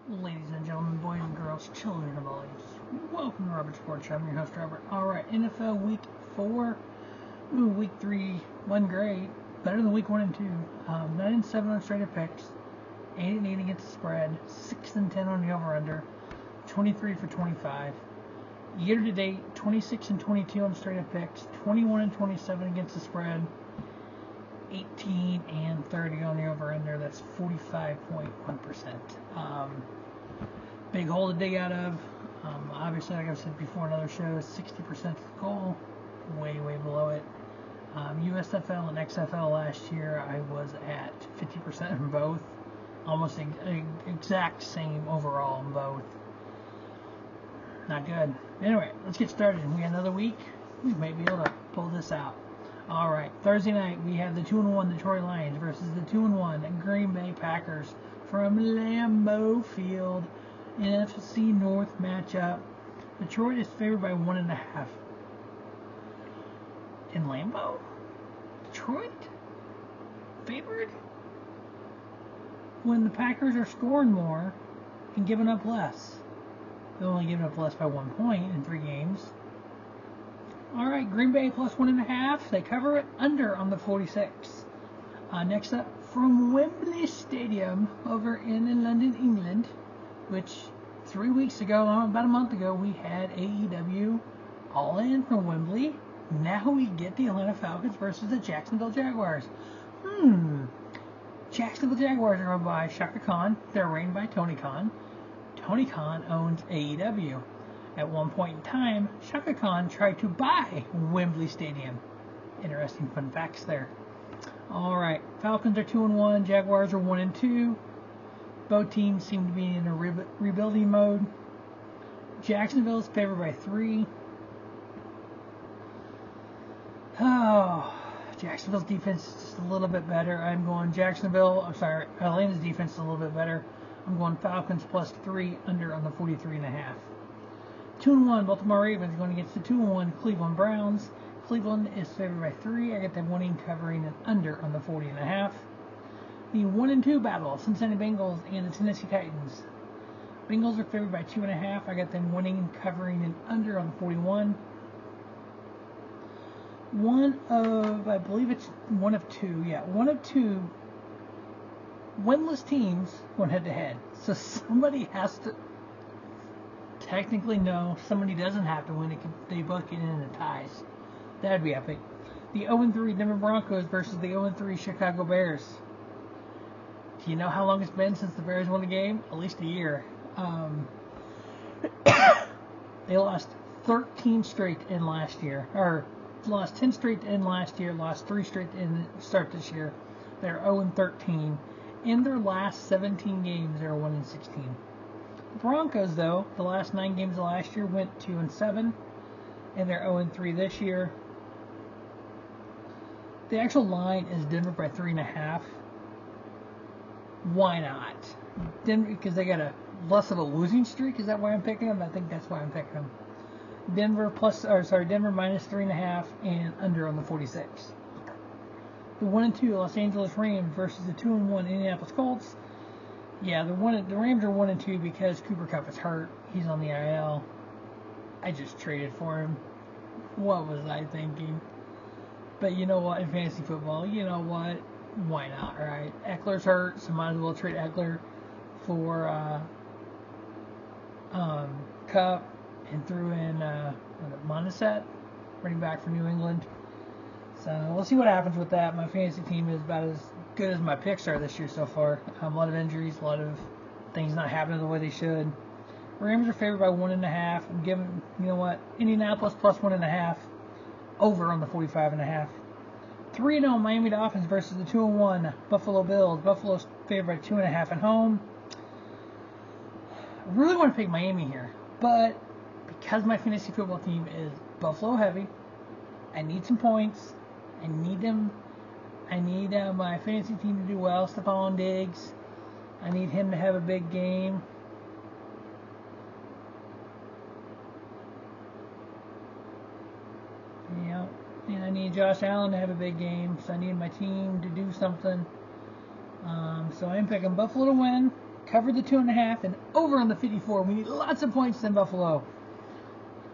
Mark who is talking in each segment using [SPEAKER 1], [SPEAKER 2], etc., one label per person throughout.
[SPEAKER 1] Ladies and gentlemen, boys and girls, children of all ages, welcome to Robert Sports. I'm your host, Robert. Alright, NFL Week 4. Week 3 wasn't great. Better than Week 1 and 2. 9-7 on straight-up picks. 8-8 against the spread. 6-10 on the over-under. 23 for 25. Year-to-date, 26-22 on straight-up picks. 21-27 against the spread. 18-30 on the over-under. That's 45.1%. Big hole to dig out of. Obviously, like I've said before in other shows, 60% is the goal. Way below it. USFL and XFL last year, I was at 50% in both. Almost exact same overall in both. Not good. Anyway, let's get started. We got another week. We may be able to pull this out. Alright, Thursday night we have the 2-1 Detroit Lions versus the 2-1 Green Bay Packers from Lambeau Field. NFC North matchup. Detroit is favored by 1.5. In Lambeau? Detroit? Favored? When the Packers are scoring more and giving up less. They're only giving up less by 1 point in 3 games. Alright, Green Bay plus 1.5. They cover it under on the 46. Next up, from Wembley Stadium over in London, England, which 3 weeks ago, about a month ago, we had AEW All In from Wembley. Now we get the Atlanta Falcons versus the Jacksonville Jaguars. Jacksonville Jaguars are owned by Shaka Khan. They're reigned by Tony Khan. Tony Khan owns AEW. At one point in time, Shaka Khan tried to buy Wembley Stadium. Interesting fun facts there. Alright, Falcons are 2-1, Jaguars are 1-2. Both teams seem to be in a rebuilding mode. Jacksonville is favored by 3. Jacksonville's defense is just a little bit better. I'm going Atlanta's defense is a little bit better. I'm going Falcons plus 3 under on the 43.5. 2-1 Baltimore Ravens going against the 2-1 Cleveland Browns. Cleveland is favored by 3. I got them winning, covering, and under on the 40.5. The 1-2 battle, Cincinnati Bengals and the Tennessee Titans. Bengals are favored by 2.5. I got them winning, covering, and under on the 41. I believe it's one of two winless teams going head-to-head. So somebody has to technically somebody doesn't have to win. They both get in the ties. That'd be epic. The 0-3 Denver Broncos versus the 0-3 Chicago Bears. Do you know how long it's been since the Bears won a game? At least a year. They lost 13 straight in last year. Or lost 10 straight in last year. Lost 3 straight in the start this year. They're 0-13. In their last 17 games, they're 1-16. The Broncos, though, the last 9 games of last year went 2-7. And they're 0-3 this year. The actual line is Denver by 3.5. Why not? Denver, because they got less of a losing streak. Is that why I'm picking them? I think that's why I'm picking them. Denver minus 3.5 and under on the 46. The 1-2 Los Angeles Rams versus the 2-1 Indianapolis Colts. Yeah, the Rams are 1-2 because Cooper Kupp is hurt. He's on the IL. I just traded for him. What was I thinking? But you know what? In fantasy football, you know what? Why not, right? Eckler's hurt, so might as well trade Eckler for Kupp and threw in Montesette, running back for New England. So we'll see what happens with that. My fantasy team is about as good as my picks are this year so far. A lot of injuries, a lot of things not happening the way they should. Rams are favored by 1.5. I'm giving, you know what, Indianapolis plus 1.5 over on the 45.5. 3-0 Miami Dolphins versus the 2-1 Buffalo Bills. Buffalo's favored by 2.5 at home. I really want to pick Miami here, but because my fantasy football team is Buffalo heavy, I need some points. I need my fantasy team to do well. Stephon Diggs, I need him to have a big game. Yeah, and I need Josh Allen to have a big game. So I need my team to do something. So I'm picking Buffalo to win, cover the 2.5 and over on the 54. We need lots of points in Buffalo.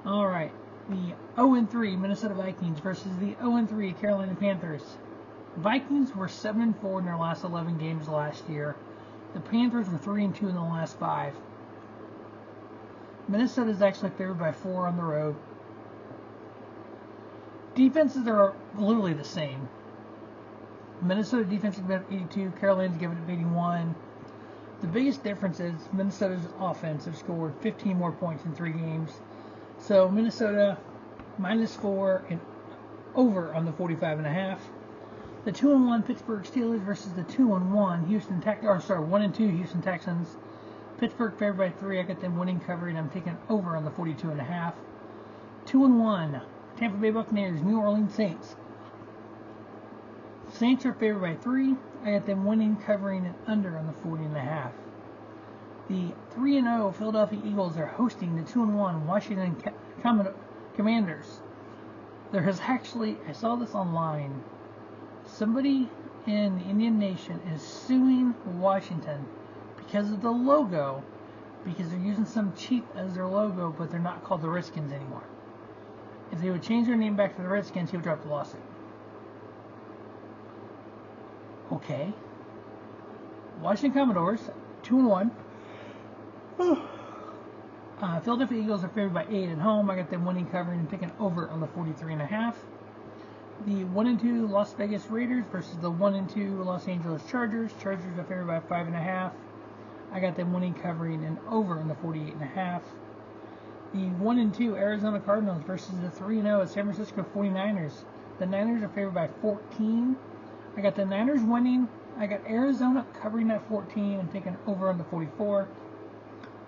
[SPEAKER 1] All right, the 0-3 Minnesota Vikings versus the 0-3 Carolina Panthers. Vikings were 7-4 in their last 11 games last year. The Panthers were 3-2 in the last 5. Minnesota is actually favored by 4 on the road. Defenses are literally the same. Minnesota defense is given 82, Carolina's given it 81. The biggest difference is Minnesota's offense have scored 15 more points in 3 games. So Minnesota -4 and over on the 45.5. The 2-1 Pittsburgh Steelers versus the 2-1 1-2 Houston Texans. Pittsburgh favored by 3. I got them winning cover, and I'm taking over on the 42.5. 2-1 Tampa Bay Buccaneers, New Orleans Saints. Saints are favored by 3. I got them winning, covering, and under on the 40.5. The 3-0 Philadelphia Eagles are hosting the 2-1 Washington Commanders. There has actually, I saw this online, somebody in the Indian Nation is suing Washington because of the logo, because they're using some cheap as their logo, but they're not called the Redskins anymore. If they would change their name back to the Redskins, he would drop the lawsuit. Okay. Washington Commodores, 2-1. Philadelphia Eagles are favored by 8 at home. I got them winning, covering, and taking over on the 43.5. The 1-2 Las Vegas Raiders versus the 1-2 Los Angeles Chargers. Chargers are favored by 5.5. I got them winning, covering, and over on the 48.5. The 1-2 Arizona Cardinals versus the 3-0 San Francisco 49ers. The Niners are favored by 14. I got the Niners winning. I got Arizona covering at 14 and taking over on the 44.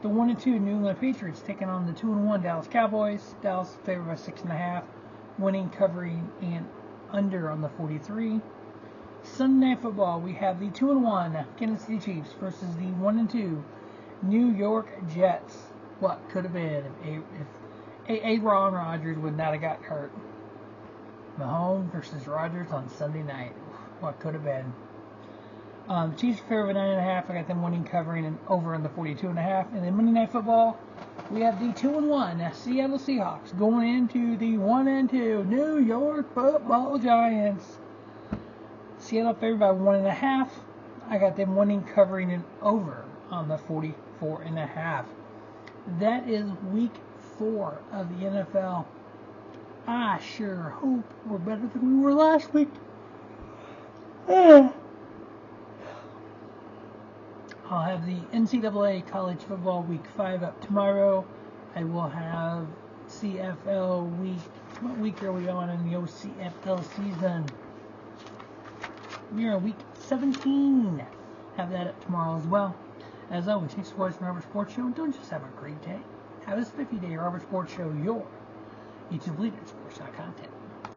[SPEAKER 1] The 1-2 New England Patriots taking on the 2-1 Dallas Cowboys. Dallas favored by 6.5, winning, covering, and under on the 43. Sunday Night Football, we have the 2-1 Kansas City Chiefs versus the 1-2 New York Jets. What could have been if Aaron Rodgers would not have got hurt? Mahomes versus Rodgers on Sunday night. What could have been? Chiefs are favored by 9.5. I got them winning, covering, and over on the 42.5. And then Monday Night Football, we have the 2-1 Seattle Seahawks going into the 1-2 New York Football Giants. Seattle favored by 1.5. I got them winning, covering, and over on the 44.5. That is week 4 of the NFL. I sure hope we're better than we were last week. I'll have the NCAA College Football Week 5 up tomorrow. I will have CFL Week. What week are we on in the OCFL season? We are on week 17. Have that up tomorrow as well. As always, thanks for watching Robert Sports Show. Don't just have a great day. Have a spiffy day. Robert Sports Show, your YouTube leader in sports content.